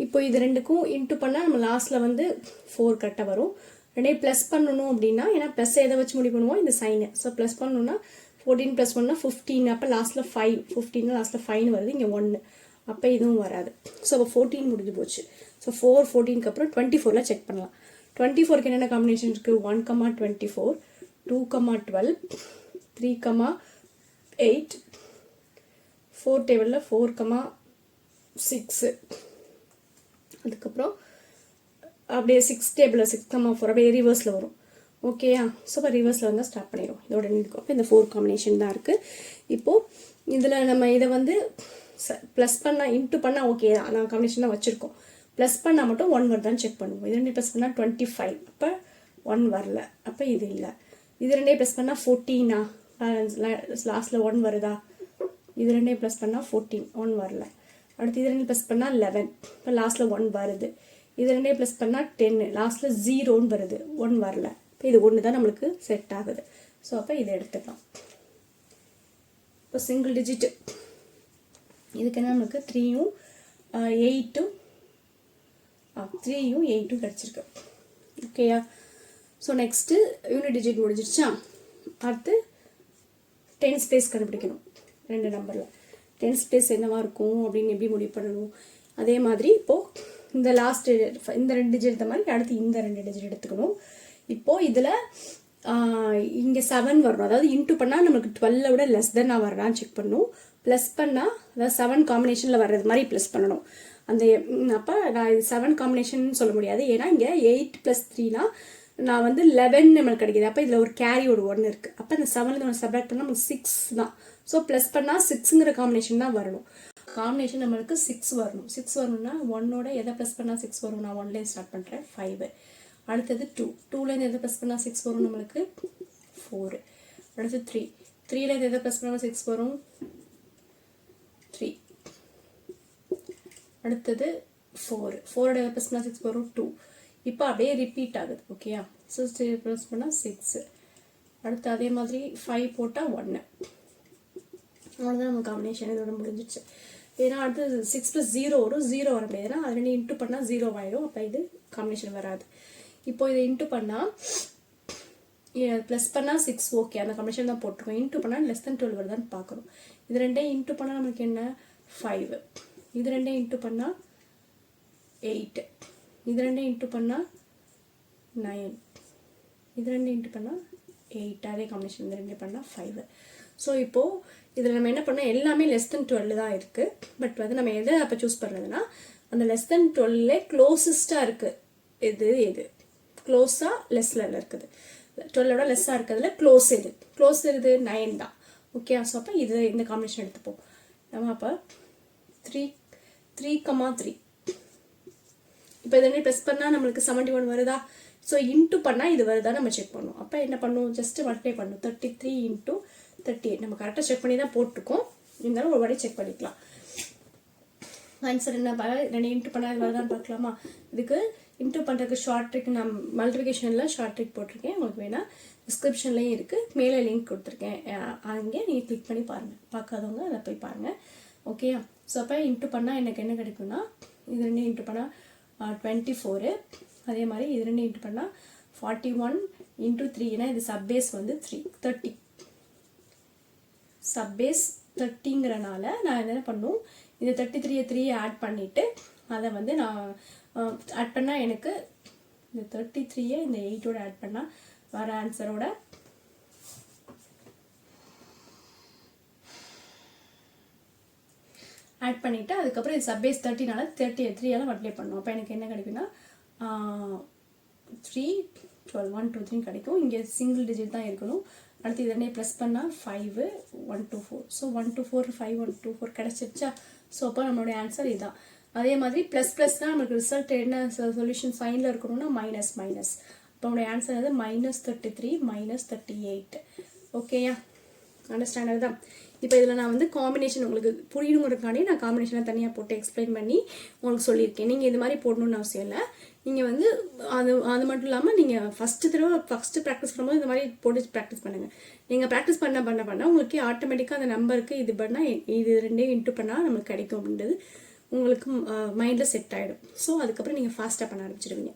இப்போ இது ரெண்டுக்கும் இன்ட்டு பண்ணால் நம்ம லாஸ்ட்டில் வந்து 4 கரெக்டாக வரும். ரெண்டையும் ப்ளஸ் பண்ணணும் அப்படின்னா, ஏன்னா ப்ளஸ் எதை வச்சு முடிவு பண்ணுவோம், இந்த சைனு. ஸோ ப்ளஸ் பண்ணணும்னா 14 + 1 15. அப்போ லாஸ்ட்டில் 5, 15 லாஸ்ட்டில் 5 வருது, இங்கே 1. அப்போ இதுவும் வராது. ஸோ அப்போ 14 முடிஞ்சு போச்சு. ஸோ 4 14க்கு அப்புறம் 24ல் செக் பண்ணலாம். 24க்கு என்னென்ன காம்பினேஷன் இருக்குது, 1,24 2,12 3,8 4 டேபிளில் 4,6 அதுக்கப்புறம் அப்படியே 6 டேபிளில் 6,4 அப்படியே ரிவர்ஸில் வரும். ஓகேயா, ஸோ இப்போ ரிவர்ஸில் வந்து ஸ்டார்ட் பண்ணிடுவோம். இதோட இருக்கும். அப்போ இந்த 4 காம்பினேஷன் தான் இருக்குது. இப்போது இதில் நம்ம இதை வந்து ப்ளஸ் பண்ணால் இன்ட்டு பண்ணால் ஓகே தான், நான் காம்பினேஷன் தான் வச்சுருக்கோம். ப்ளஸ் பண்ணால் மட்டும் 1 வருதான்னு செக் பண்ணுவோம். இது 2 ப்ளஸ் பண்ணால் 25, அப்போ 1 வரல, அப்போ இது இல்லை. இது 2 ப்ளஸ் பண்ணால் 14 லாஸ்ட்டில் 1 வருதா, இது 2 ப்ளஸ் பண்ணால் 14 1 வரல. அடுத்து இது 2 ப்ளஸ் பண்ணால் 11, இப்போ லாஸ்ட்டில் 1 வருது. இது 2 ப்ளஸ் பண்ணால் 10 லாஸ்ட்டில் 0ன்னு வருது, 1 வரல. இப்போ இது 1 தான் நம்மளுக்கு செட் ஆகுது. ஸோ அப்போ இதை எடுத்துக்கலாம். இப்போ சிங்கிள் டிஜிட் இதுக்கு என்ன நம்மளுக்கு 3யும் 8ம் கிடச்சிருக்கு. ஓகேயா, ஸோ நெக்ஸ்ட்டு யூனிட் டிஜிட் முடிஞ்சிருச்சா, அடுத்து டென்ஸ் பிளேஸ் கண்டுபிடிக்கணும். 2 நம்பரில் டென்ஸ் பிளேஸ் என்னவா இருக்கும் அப்படின்னு எப்படி முடிவு பண்ணணும். அதே மாதிரி இப்போது இந்த லாஸ்ட் இந்த 2 டிஜிட் எடுத்த மாதிரி அடுத்து இந்த 2 டிஜிட் எடுத்துக்கணும். இப்போது இதில் இங்கே 7 வரணும், அதாவது இன்ட்டு பண்ணால் நமக்கு 12 விட லெஸ் தென்னாக வரலான்னு செக் பண்ணணும். ப்ளஸ் பண்ணால் அதாவது 7 காம்பினேஷனில் வர்றது மாதிரி ப்ளஸ் பண்ணணும். அந்த அப்போ நான் இது 7 காம்பினேஷன் சொல்ல முடியாது, ஏன்னா இங்கே 8 + 3னா நான் வந்து 11 நம்மளுக்கு கிடைக்கிது. அப்போ இதில் ஒரு கேரி ஒரு 1 இருக்குது. அப்போ இந்த 7 சப்ராக்ட் பண்ணால் நமக்கு 6 தான். ஸோ ப்ளஸ் பண்ணால் 6ங்கிற காம்பினேஷன் தான் வரணும். காம்பினேஷன் நம்மளுக்கு 6 வரணும். 6 வரணும்னா 1ஓட எதை ப்ளஸ் பண்ணால் 6 வரும், நான் 1லேயே ஸ்டார்ட் பண்ணுறேன். 5. அடுத்தது 2, 2லேருந்து எதை ப்ளஸ் பண்ணால் 6 வரும் நம்மளுக்கு 4. அடுத்து 3, 3லேருந்து எதை ப்ளஸ் பண்ணால் 6 வரும் 3. அடுத்தது 4, 4ஓட எதை ப்ளஸ் பண்ணால் 6 வரும் 2. இப்போ அப்படியே ரிப்பீட் ஆகுது. ஓகேயா, ஸோ ப்ளஸ் பண்ணால் 6. அடுத்து அதே மாதிரி 5 போட்டால் 1. அவ்வளோதான் நம்ம காம்பினேஷன் இதோட முடிஞ்சிச்சு. ஏன்னா அடுத்து 6 + 0 வரும், 0 வர முடியாது, ஏன்னா அது 2 இன்ட்டு பண்ணால் 0 ஆகிடும். அப்போ இது காம்பினேஷன் வராது. இப்போ இதை இன்ட்டு பண்ணால் ப்ளஸ் பண்ணால் 6 ஓகே, அந்த காம்பினேஷன் தான் போட்டிருக்கோம். இன்ட்டு பண்ணால் லெஸ் தென் 12 வருதான்னு பார்க்கணும். இது 2 இன்ட்டு பண்ணால் நமக்கு என்ன 5. இது 2 இன்ட்டு பண்ணால் 8. இது 2 இன்ட்டு பண்ணால் 9. இது 2 இன்ட்டு பண்ணால் 8. அதே காம்பினேஷன் இந்த 2 பண்ணால் 5. ஸோ இப்போது இதில் நம்ம என்ன பண்ணோம், எல்லாமே லெஸ் தென் 12 தான் இருக்குது. பட் வந்து நம்ம எதை அப்போ சூஸ் பண்ணுறதுன்னா அந்த லெஸ் தென் 12 க்ளோசஸ்ட்டாக இருக்குது. எது க்ளோஸாக லெஸ்ஸில் இருக்குது, 12ஓட லெஸ்ஸாக இருக்கிறதுல க்ளோஸ் எது 9 தான். ஓகே, ஸோ அப்போ இது இந்த காம்பினேஷன் எடுத்துப்போம் நம்ம. அப்போ 3, 3, இப்போ இதே ப்ளஸ் பண்ணால் நம்மளுக்கு 71 வருதா. ஸோ இன்ட்டு பண்ணால் இது வருதா நம்ம செக் பண்ணணும். அப்போ என்ன பண்ணுவோம், ஜஸ்ட்டு மல்டிப்ளை பண்ணணும். 33 × 38 நம்ம கரெக்டாக செக் பண்ணி தான் போட்டிருக்கோம், இருந்தாலும் ஒரு வாட்டி செக் பண்ணிக்கலாம். ஆன்சர் என்ன 2 இன்ட்டு பண்ணால் இது வருதான்னு பார்க்கலாமா. இதுக்கு இன்ட்டு பண்ணுறதுக்கு ஷார்ட் ட்ரிக் நான் மல்டிப்ளிகேஷனில் ஷார்ட் ட்ரிக் போட்டிருக்கேன். உங்களுக்கு வேணால் டிஸ்கிரிப்ஷன்லேயும் இருக்குது, மேலே லிங்க் கொடுத்துருக்கேன், அங்கே நீங்கள் கிளிக் பண்ணி பாருங்கள். பார்க்காதவங்க அதை போய் பாருங்கள். ஓகேயா, ஸோ அப்போ இன்ட்டு பண்ணால் எனக்கு என்ன கிடைக்கும்னா இது 2 இன்ட்டு பண்ணால் 24. அதே மாதிரி இது 2 இன்ட்டு பண்ணால் 41 × 3, ஏன்னா இது சப்பேஸ் வந்து 30. சப்பேஸ் 30ங்கிறனால நான் என்ன பண்ணும், இந்த 33 ஆட் பண்ணிவிட்டு அதை வந்து நான் ஆட் பண்ணால் எனக்கு இந்த 33 இந்த 8ஓட ஆட் பண்ணால் வர ஆன்சரோட ஆட் பண்ணிவிட்டு அதுக்கப்புறம் இது சப்பேஸ் 30னால 33 மல்டிப்ளை பண்ணணும். அப்போ எனக்கு என்ன கிடைக்குன்னா 3, 12, 1, 2, 3 கிடைக்கும். இங்கே சிங்கிள் டிஜிட் தான் இருக்கணும். அடுத்து இதனே ப்ளஸ் பண்ணால் 5, 1, 2, 4. ஸோ 1, 2, 4, 5, 1, 2, 4 கிடச்சிருச்சா. ஸோ அப்போ நம்மளுடைய ஆன்சர் இதுதான். அதே மாதிரி ++னா நமக்கு ரிசல்ட் என்ன சொல்யூஷன் சைனில் இருக்கணும்னா மைனஸ். அப்போ நம்மளுடைய ஆன்சர் வந்து -33 -38. ஓகேயா, அண்டர்ஸ்டாண்டர் தான். இப்போ இதில் நான் வந்து காம்பினேஷன் உங்களுக்கு புரியணுங்கிறதுக்காண்டி நான் காம்பினேஷனை தனியாக போட்டு எக்ஸ்பிளைன் பண்ணி உங்களுக்கு சொல்லியிருக்கேன். நீங்கள் இது மாதிரி போடணுன்னு அவசியம் இல்லை. நீங்கள் வந்து அது மட்டும் இல்லாமல் நீங்கள் ஃபஸ்ட்டு ப்ராக்டிஸ் பண்ணும்போது இந்த மாதிரி போட்டு ப்ராக்டிஸ் பண்ணுங்கள். நீங்கள் ப்ராக்டிஸ் பண்ண உங்களுக்கு ஆட்டோமேட்டிக்காக அந்த நம்பருக்கு இது பண்ணால் இது 2 இன்ட்டு பண்ணால் நமக்கு கிடைக்கும் அப்படின்றது உங்களுக்கு மைண்டில் செட் ஆகிடும். ஸோ அதுக்கப்புறம் நீங்கள் ஃபாஸ்ட்டாக பண்ண ஆரம்பிச்சிடுவீங்க.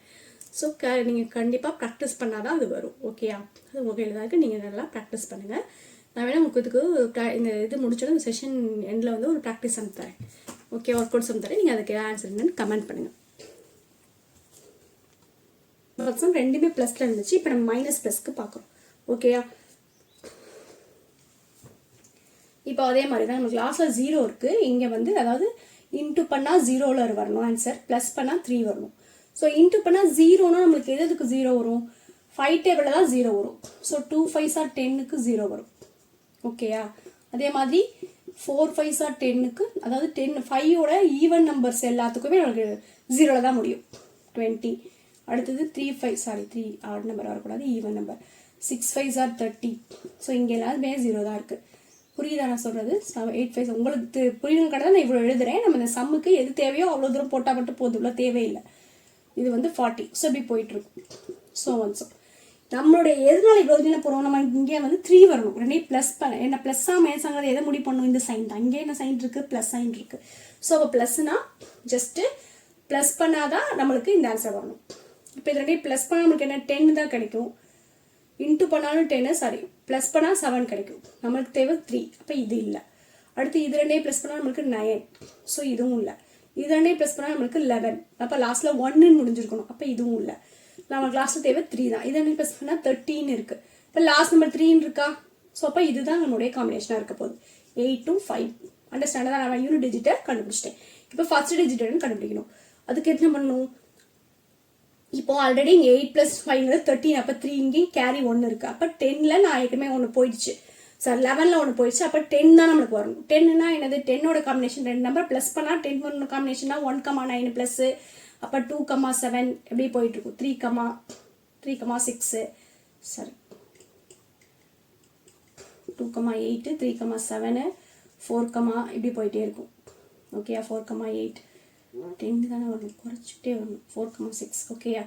ஸோ நீங்கள் கண்டிப்பாக ப்ராக்டிஸ் பண்ணால் தான் அது வரும். ஓகேயா, அது உங்கள் கையில் தான் இருக்குது, நீங்கள் நல்லா ப்ராக்டிஸ் பண்ணுங்கள். நான் வேணால் உங்களுக்கு இதுக்கு இந்த இது முடிச்சோட இந்த செஷன் எண்டில் வந்து ஒரு ப்ராக்டிஸ் தரேன். ஓகே, ஒர்க் அவுட்ஸ் தரேன். நீங்கள் அதுக்கு ஆன்சர் என்னன்னு கமெண்ட் பண்ணுங்கள். ரெண்டுமே ப்ளஸில் இருந்துச்சு, இப்போ நம்ம -+க்கு பார்க்குறோம். ஓகேயா, இப்போ அதே மாதிரி தான் நமக்கு லாஸ்ட்டில் 0 இருக்குது. இங்கே வந்து அதாவது இன்ட்டு பண்ணால் 0ல் வரணும் ஆன்சர், ப்ளஸ் பண்ணால் 3 வரணும். ஸோ இன்ட்டு பண்ணால் 0னா நம்மளுக்கு எதுக்கு 0 வரும், 5 டேபிளில் தான் 0 வரும். ஸோ 2 5s are 10க்கு 0 வரும். ஓகேயா, அதே மாதிரி 4 5s are 10க்கு, அதாவது 5ஓட ஈவன் நம்பர்ஸ் எல்லாத்துக்குமே நமக்கு 0ல் தான் முடியும். 20. அடுத்தது 3 ஆட் நம்பர் வரக்கூடாது, even number. 6 5s are 30. So இங்கே எல்லாருமே 0 தான் இருக்குது. புரியுதா நான் சொல்கிறது? 8 5 உங்களுக்கு புரியணும் கடை நான் இவ்வளோ எழுதுறேன். நம்ம இந்த சம்முக்கு எது தேவையோ அவ்வளோ தூரம் போட்டால் மட்டும் போதும், இவ்வளோ தேவையில்லை. இது வந்து 40. ஸோ இப்படி போயிட்டுருக்கும். ஸோ நம்மளுடைய எதனால இவ்வளோ தூரம் போகிறோம், நம்ம இங்கே வந்து 3 வரணும். 2 ப்ளஸ் பண்ண என்ன ப்ளஸ்ஸாக மைனஸாங்கிறது எதை முடிவு பண்ணணும், இந்த சைன் தான். இங்கே என்ன சைன் இருக்குது, ப்ளஸ் சைன் இருக்குது. ஸோ அப்போ ப்ளஸ்னா ஜஸ்ட்டு ப்ளஸ் பண்ணாதான் நம்மளுக்கு இந்த ஆன்சர் வரணும். இப்போ இது ரெண்டையும் ப்ளஸ் பண்ணால் நம்மளுக்கு என்ன 10 தான் கிடைக்கும். இன்ட்டு பண்ணாலும் 10, சாரி ப்ளஸ் பண்ணால் 7 கிடைக்கும். நம்மளுக்கு தேவை 3. அப்போ இது இல்லை. அடுத்து இது ரெண்டையும் ப்ளஸ் பண்ணால் நம்மளுக்கு 9. ஸோ இதுவும் இல்லை. இது ரெண்டையும் ப்ளஸ் பண்ணால் நம்மளுக்கு 11. அப்போ லாஸ்ட்டில் 1ன்னு முடிஞ்சிருக்கணும். அப்போ இதுவும் இல்லை. நம்மளுக்கு லாஸ்ட்டில் தேவை 3 தான். இது ரெண்டையும் ப்ளஸ் பண்ணால் 13 இருக்குது. இப்போ லாஸ்ட் நம்பர் 3 இருக்கா? ஸோ அப்போ இதுதான் நம்மளுடைய காம்பினேஷனாக இருக்க போகுது. 8 to 5. அண்டர்ஸ்டாண்டாக தான் நான் யூனிட் டிஜிட்டை கண்டுபிடிச்சிட்டேன். இப்போ ஃபர்ஸ்ட் டிஜிட்டை கண்டுபிடிக்கணும். அதுக்கு என்ன பண்ணணும்? இப்போ ஆல்ரெடி இங்கே 8 + 5 13. அப்போ 3 இங்கேயும் கேரி 1 இருக்குது. அப்போ 10ல் நான் ஏற்கனவே 1 போயிடுச்சு. சார் 11ல் 1 போயிடுச்சு. அப்போ 10 தான் நம்மளுக்கு வரணும். 10னா என்னது? 10ஓட காம்பினேஷன் 2 நம்பர் ப்ளஸ் பண்ணால் 10 1 காம்பினேஷனா 1,9 ப்ளஸ். அப்போ 2,7 எப்படி போயிட்டுருக்கும்? 3,6 சாரி 2,8 3,7 4, இப்படி போயிட்டே இருக்கும். ஓகேயா? 4,8 10 தானே வரணும், குறைச்சிட்டே வரணும். 4,6 ஓகேயா?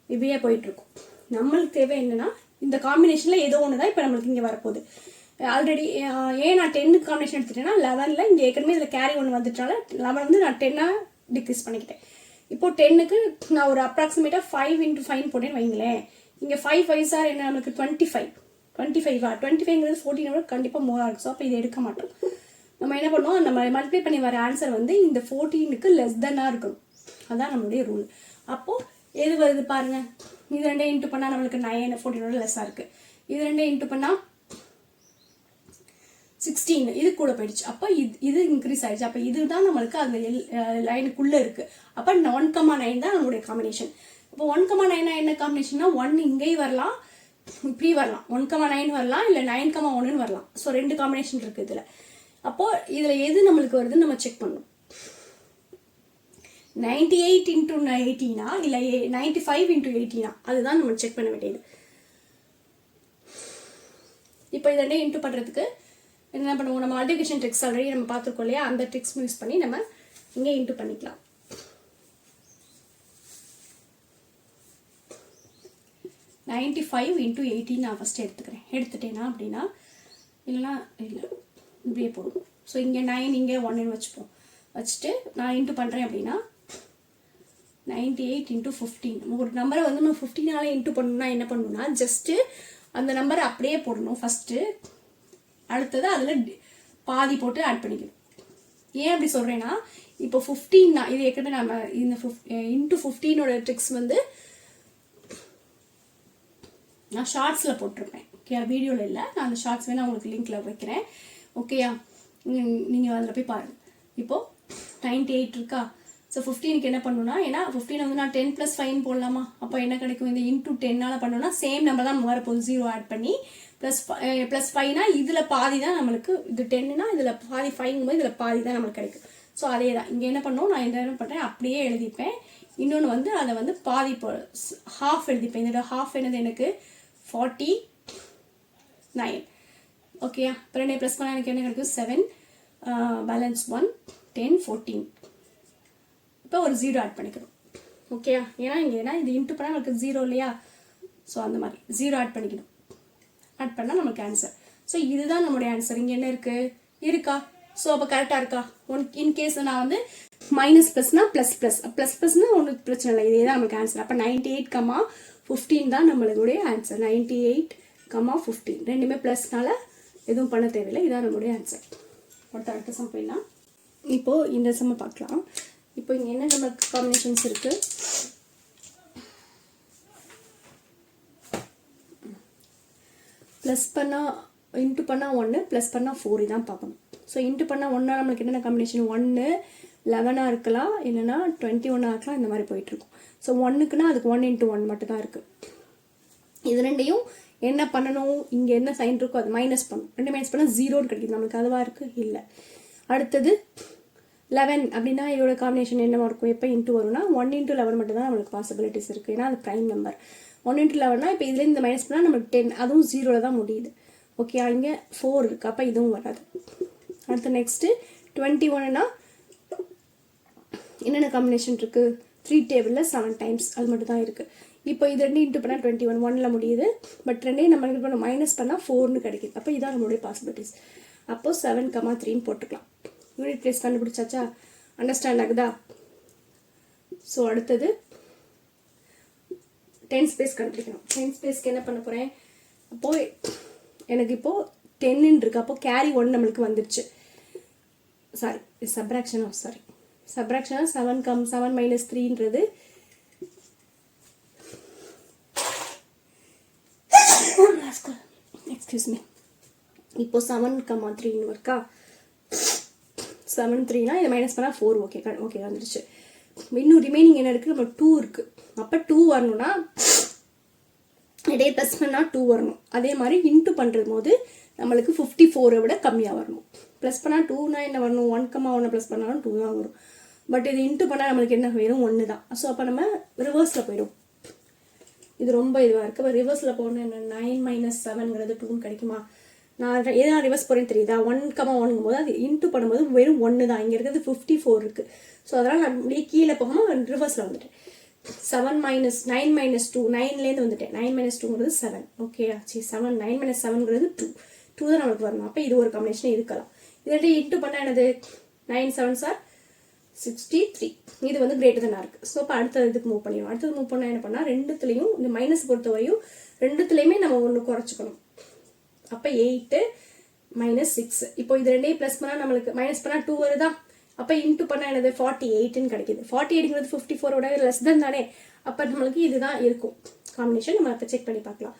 இப்படியே போயிட்டுருக்கும். நம்மளுக்கு தேவை என்னன்னா இந்த காம்பினேஷனில் ஏதோ ஒன்று தான் இப்போ நம்மளுக்கு இங்கே வரப்போகுது. ஆல்ரெடி ஏன் நான் 10க்கு காம்பினேஷன் எடுத்துட்டேன்னா 11ல் இங்கே ஏற்கனவே இதில் கேரி 1 வந்துட்டால 11 வந்து நான் 10ஆக டிக்ரீஸ் பண்ணிக்கிட்டேன். இப்போ 10க்கு நான் ஒரு அப்ராக்சிமேட்டாக 5 × 5 போட்டேன்னு வைங்களேன். இங்கே 5 5 சார் என்ன நம்மளுக்கு 25. 25 25ங்கிறது 14 கண்டிப்பாக மோராக இருக்கும். ஸோ அப்போ இதை எடுக்க மாட்டோம். நம்ம என்ன பண்ணுவோம்? நம்ம மல்டிப்ளை பண்ணி வர ஆன்சர் வந்து இந்த 14க்கு லெஸ் தென்னாக இருக்கணும். அதான் நம்மளுடைய ரூல். அப்போது எது வருது பாருங்கள். இது ரெண்டே இன்ட்டு பண்ணால் நம்மளுக்கு 9 14ஓட லெஸ்ஸாக இருக்குது. இது ரெண்டே இன்ட்டு பண்ணால் 16 இது கூட போயிடுச்சு. அப்போ இது இன்க்ரீஸ் ஆயிடுச்சு. அப்போ இதுதான் நம்மளுக்கு அந்த லைனுக்குள்ளே இருக்குது. அப்போ 1,9 தான் நம்மளுடைய காம்பினேஷன். இப்போ 1,9 என்ன காம்பினேஷன்னா 1 இங்கேயும் வரலாம், இப்படி வரலாம். 1,9 வரலாம், இல்லை 9,1ன்னு வரலாம். ஸோ 2 காம்பினேஷன் இருக்குது இதில். அப்போது இதில் எது நம்மளுக்கு வருதுன்னு நம்ம செக் பண்ணணும். 98 × 18 இல்லை 95 × 18 அதுதான் நம்ம செக் பண்ண வேண்டியது. இப்போ இதை இன்ட்டு பண்ணுறதுக்கு என்ன பண்ணுவோம்? நம்ம மல்டிப்ளிகேஷன் ட்ரிக்ஸ் ஆல்ரெடி நம்ம பார்த்துருக்கோம் இல்லையா? அந்த ட்ரிக்ஸ் யூஸ் பண்ணி நம்ம இங்கே இன்ட்டு பண்ணிக்கலாம். 95 × 18 நான் ஃபஸ்ட்டு எடுத்துக்கிறேன். எடுத்துட்டேன்னா அப்படின்னா இல்லைனா இல்லை இப்படியே போடும். ஸோ இங்கே 9 இங்கே 1ன்னு வச்சுப்போம். வச்சுட்டு நான் இன்ட்டு பண்ணுறேன் அப்படின்னா 98 × 15. ஒரு நம்பரை வந்து நம்ம 15ஆல இன்ட்டு பண்ணணும்னா என்ன பண்ணணும்னா ஜஸ்ட்டு அந்த நம்பரை அப்படியே போடணும் ஃபஸ்ட்டு. அடுத்தது அதில் பாதி போட்டு ஆட் பண்ணிக்கணும். ஏன் அப்படி சொல்கிறேன்னா இப்போ 15 தான் இது. ஏற்கனவே நம்ம இந்த இன்ட்டு 15ஓட ட்ரிக்ஸ் வந்து நான் ஷார்ட்ஸில் போட்டிருப்பேன். ஓகேயா? வீடியோவில் இல்லை, நான் அந்த ஷார்ட்ஸ் வேணால் உங்களுக்கு லிங்க்கில் வைக்கிறேன். ஓகேயா? நீங்கள் அதில் போய் பாருங்கள். இப்போது 98 இருக்கா? ஸோ 15க்கு என்ன பண்ணணும்னா, ஏன்னா 15 வந்து நான் 10 + 5 போடலாமா? அப்போ என்ன கிடைக்கும்? இந்த இன்ட்டு 10ஆல் பண்ணோன்னா சேம் நம்பர் தான் வரப்போகுது. 0 ஆட் பண்ணி +5 +5னா இதில் பாதி தான் நம்மளுக்கு. இது 10னா இதில் பாதி, 5ங்கும்போது இதில் பாதி தான் நம்மளுக்கு கிடைக்கும். ஸோ அதே தான் இங்கே என்ன பண்ணணும், நான் என்ன பண்ணுறேன் அப்படியே எழுதிப்பேன். இன்னொன்று வந்து அதை வந்து பாதி ஹாஃப் எழுதிப்பேன். இதோட ஹாஃப் என்னது எனக்கு 49. ஓகேயா? இப்போ 2 ப்ளஸ் பண்ணால் எனக்கு என்ன கிடைக்கும்? 7 பேலன்ஸ் 1 10 14. இப்போ ஒரு 0 ஆட் பண்ணிக்கணும். ஓகேயா? ஏன்னா இங்கே ஏன்னா இது இன்ட்டு பண்ணால் நமக்கு 0 இல்லையா? ஸோ அந்த மாதிரி 0 ஆட் பண்ணிக்கணும். ஆட் பண்ணால் நமக்கு ஆன்சர். ஸோ இதுதான் நம்மளுடைய ஆன்சர். இங்கே என்ன இருக்குது? இருக்கா? ஸோ அப்போ கரெக்டாக இருக்கா? இன்கேஸ் நான் வந்து மைனஸ் ப்ளஸ்னா ++++னா ஒன்றும் பிரச்சனை இல்லை. இதே தான் நமக்கு ஆன்சர். அப்போ 98, 15 தான் நம்மளுடைய ஆன்சர். 98, 15 ரெண்டுமே ப்ளஸ்னால எதுவும் பண்ண தேவையில்லை. இதான் நம்மளுடைய ஆன்சர். அடுத்த சம் போயிடலாம். இப்போது இந்த சம்மை பார்க்கலாம். இப்போ இங்கே என்ன நமக்கு காம்பினேஷன்ஸ் இருக்குது? ப்ளஸ் பண்ணால் இன்ட்டு பண்ணால் 1 ப்ளஸ் பண்ணால் 4 இதான் பார்க்கணும். ஸோ இன்ட்டு பண்ணால் 1 நம்மளுக்கு என்னென்ன காம்பினேஷன்? 1 11 இருக்கலாம், இல்லைனா 21 இருக்கலாம். இந்த மாதிரி போயிட்டுருக்கும். ஸோ 1க்குன்னா அதுக்கு 1 × 1 மட்டும் தான் இருக்குது. இது ரெண்டையும் என்ன பண்ணணும்? இங்கே என்ன சைன் இருக்கோ அது மைனஸ் பண்ணணும். 2 மைனஸ் பண்ணால் 0ன்னு கிடைக்குது. நம்மளுக்கு அதுவாக இருக்குது இல்லை. அடுத்தது 11 அப்படின்னா இதோட காம்பினேஷன் என்னவாக இருக்கும்? எப்போ இன்ட்டு வரும்னா 1 × 11 மட்டும் தான் நம்மளுக்கு பாசிபிலிட்டிஸ் இருக்குது. ஏன்னா அது ப்ரைம் நம்பர். 1 × 11னா இப்போ இதுலேருந்து இந்த மைனஸ் பண்ணால் நம்மளுக்கு 10, அதுவும் 0ல் தான் முடியுது. ஓகே, இங்கே 4 இருக்குது. அப்போ இதுவும் வராது. அடுத்து நெக்ஸ்ட்டு 21னா என்னென்ன காம்பினேஷன் இருக்குது? 3 டேபிளில் 7 டைம்ஸ் அது மட்டும் தான் இருக்குது. இப்போ இது 2 இன்ட்டு பண்ணால் 21 1ல் முடியுது. பட் 2 நம்ம இது பண்ண மைனஸ் பண்ணால் 4ன்னு கிடைக்குது. அப்போ இதான் நம்மளுடைய பாசிபிலிட்டிஸ். அப்போது 7, 3ன்னு போட்டுக்கலாம். யூனிட் பிளேஸ் கண்டுபிடிச்சாச்சா? அண்டர்ஸ்டாண்ட் ஆகுதா? ஸோ அடுத்தது 10 ஸ்பேஸ் கண்டுபிடிக்கணும். 10 ஸ்பேஸ்க்கு என்ன பண்ண போகிறேன், அப்போது எனக்கு இப்போது 10 இருக்கு. அப்போது கேரி 1 நம்மளுக்கு வந்துருச்சு. சாரி, சப்ராக்ஷனா, சாரி சப்ராக்ஷனா 7 minus 3ன்றது எக்ஸ்கியூஸ் மீ. இப்போ 7, 3 இருக்கா, 7, 3னா இதை மைனஸ் பண்ணால் 4. ஓகே வந்துருச்சு. இன்னும் ரிமைனிங் என்ன இருக்குது, நம்ம 2 இருக்குது. அப்போ 2 வரணும்னா இடையே ப்ளஸ் பண்ணால் 2 வரணும். அதே மாதிரி இன்ட்டு பண்ணுறது போது நம்மளுக்கு 54 விட கம்மியாக வரணும். ப்ளஸ் பண்ணால் 2னா என்ன வரணும், 1,1 ப்ளஸ் பண்ணாலும் 2 தான் வரும். பட் இது இன்ட்டு பண்ணால் நம்மளுக்கு என்ன வெறும் 1 தான். ஸோ அப்போ நம்ம ரிவர்ஸில் போயிடும். இது ரொம்ப இதுவாக இருக்குது. இப்போ ரிவர்ஸில் போகணும். என்ன 9 minus 7ங்கிறது 2 கிடைக்குமா? நான் எதனால் ரிவர்ஸ் போகிறேன்னு தெரியுதா, 1,1ங்கும் போது அது இன்ட்டு பண்ணும்போது வெறும் 1 தான். இங்கே இருக்கிறது 54 இருக்குது. ஸோ அதனால் நான் கீழே போகாமல் ரிவர்ஸில் வந்துட்டேன். 7 minus 9 minus 2, 9லேருந்து வந்துட்டேன். 9 minus 2ங்கிறது 7. ஓகே ஆச்சு. 9 minus 7ங்கிறது 2 தான் நம்மளுக்கு வரணும். அப்போ இது ஒரு காம்பினேஷன் இருக்கலாம். இதை இன்ட்டு பண்ணால் என்னது, 9 7s are 63. இது வந்து கிரேட்டர் தானாக இருக்குது. ஸோ இப்போ அடுத்த இதுக்கு மூவ் பண்ணிடும். அடுத்தது மூவ் பண்ணால் என்ன பண்ணால், ரெண்டுத்துலேயும் இந்த மைனஸ் பொறுத்தவரையும் ரெண்டுத்துலேயுமே நம்ம ஒன்று குறைச்சிக்கணும். அப்போ 8 minus 6. இப்போ இது ரெண்டையும் ப்ளஸ் பண்ணால் நம்மளுக்கு மைனஸ் பண்ணால் 2 வருதா. அப்போ இன்ட்டு பண்ணால் என்னது 48ன்னு கிடைக்கிது. 48ங்கிறது 54ஓட லெஸ் தென் தானே. அப்போ நம்மளுக்கு இதுதான் இருக்கும் காம்பினேஷன். நம்ம அப்போ செக் பண்ணி பார்க்கலாம்.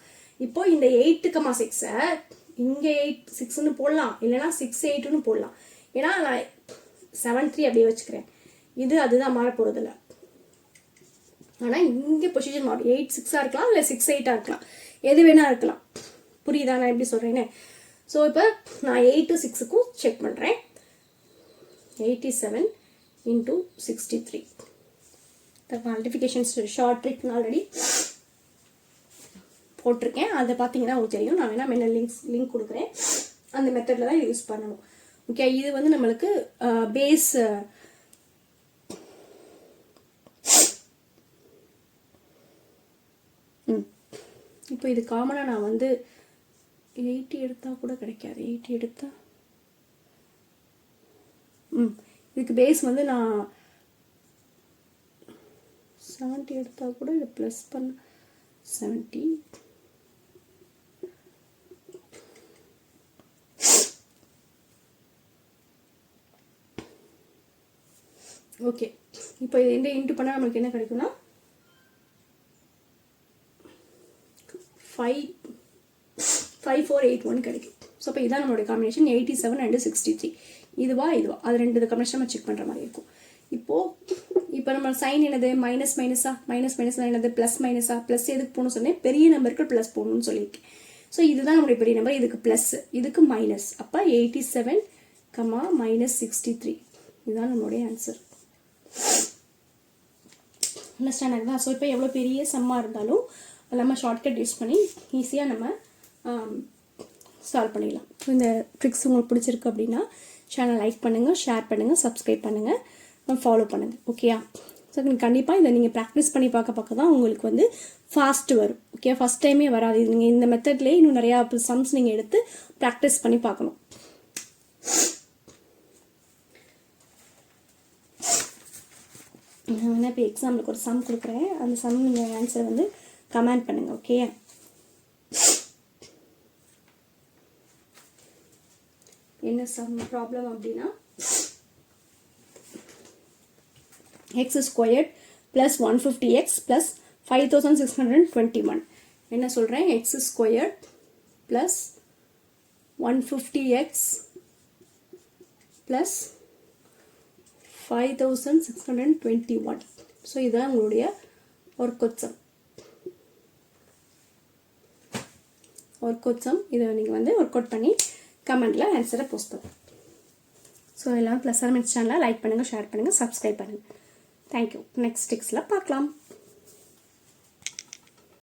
இப்போ இந்த 8,6 இங்கே 8 6ன்னு போடலாம், இல்லைனா 6 8ன்னு போடலாம். ஏன்னா நான் 7 3 அப்படியே வச்சுக்கிறேன். இது அதுதான் மாற போகிறதில்ல. ஆனால் இங்கே பொசிஷன் மாறும். 8 6ஆக இருக்கலாம், இல்லை 6 8ஆக இருக்கலாம், எது வேணா இருக்கலாம். புரியுதா நான் எப்படி சொல்கிறேன்னு? ஸோ இப்போ நான் 8 6க்கும் செக் பண்ணுறேன். 87 into 63. The multiplications short trick already போட்டிருக்கேன். அதை பார்த்தீங்கன்னா உங்களுக்கு தெரியும். நான் வேணால் மெனல் லிங்க் கொடுக்குறேன். அந்த மெத்தடில் தான் யூஸ் பண்ணணும். ஓகே, இது வந்து நம்மளுக்கு பேஸ் இப்போ இது காமனாக நான் வந்து 80 எடுத்தால் கூட கிடைக்காது. 80 எடுத்தால் இதுக்கு பேஸ் வந்து நான் 70 எடுத்தால் கூட இது ப்ளஸ் பண்ண 70. ஓகே, இப்போ இது ரெண்டு இன்ட்டு பண்ணால் நம்மளுக்கு என்ன கிடைக்கும்னா 5481 கிடைக்கும். ஸோ இப்போ இதான் நம்மளுடைய காம்பினேஷன் 87 and 63. இதுவா அது ரெண்டு காம்பினேஷன் நம்ம செக் பண்ணுற மாதிரி இருக்கும். இப்போ நம்ம சைன் என்னது, மைனஸ் என்னது, ப்ளஸ் மைனஸா. ப்ளஸ் எதுக்கு போகணும்னு சொன்னேன், பெரிய நம்பருக்கு ப்ளஸ் போகணும்னு சொல்லியிருக்கேன். ஸோ இதுதான் நம்மளுடைய பெரிய நம்பர், இதுக்கு ப்ளஸ், இதுக்கு மைனஸ். அப்போ 87, -63 இதுதான் நம்மளுடைய ஆன்சர். அண்டர்ஸ்டாண்ட் ஆகுதா? ஸோ இப்போ எவ்வளோ பெரிய சம்மாக இருந்தாலும் நம்ம ஷார்ட்கட் யூஸ் பண்ணி ஈஸியாக நம்ம சால்வ் பண்ணிடலாம். இந்த ட்ரிக்ஸ் உங்களுக்கு பிடிச்சிருக்கு அப்படின்னா சேனல் லைக் பண்ணுங்கள், ஷேர் பண்ணுங்கள், சப்ஸ்கிரைப் பண்ணுங்கள், ஃபாலோ பண்ணுங்கள். ஓகேயா? ஸோ நீங்கள் கண்டிப்பாக இதை நீங்கள் ப்ராக்டிஸ் பண்ணி பார்க்க தான் உங்களுக்கு வந்து ஃபாஸ்ட்டு வரும். ஓகே, ஃபஸ்ட் டைமே வராது. நீங்கள் இந்த மெத்தட்லேயே இன்னும் நிறையா சம்ஸ் நீங்கள் எடுத்து ப்ராக்டிஸ் பண்ணி பார்க்கணும். நான் வேணால் இப்போ எக்ஸாம்பிளுக்கு ஒரு சம் கொடுக்குறேன். அந்த சம் நீங்கள் ஆன்சர் வந்து கமெண்ட் பண்ணுங்கள். ஓகே, என்ன சம் ப்ராப்ளம் அப்படின்னா x squared plus 150x plus 5621. என்ன சொல்கிறேன், x squared plus 150x plus 5621. So இதுதான் உங்களுடைய ஒர்க் அவுட் சம். இதை நீங்கள் வந்து ஒர்க் அவுட் பண்ணி கமெண்டில் ஆன்சரை போஸ்ட் பண்ணுங்கள். ஸோ எல்லோரும் ப்ளஸ் ஆர் மைனஸ் சேனலை லைக் பண்ணுங்கள், ஷேர் பண்ணுங்கள், சப்ஸ்கிரைப் பண்ணுங்கள். தேங்க்யூ. நெக்ஸ்ட் டிக்ஸில் பார்க்கலாம்.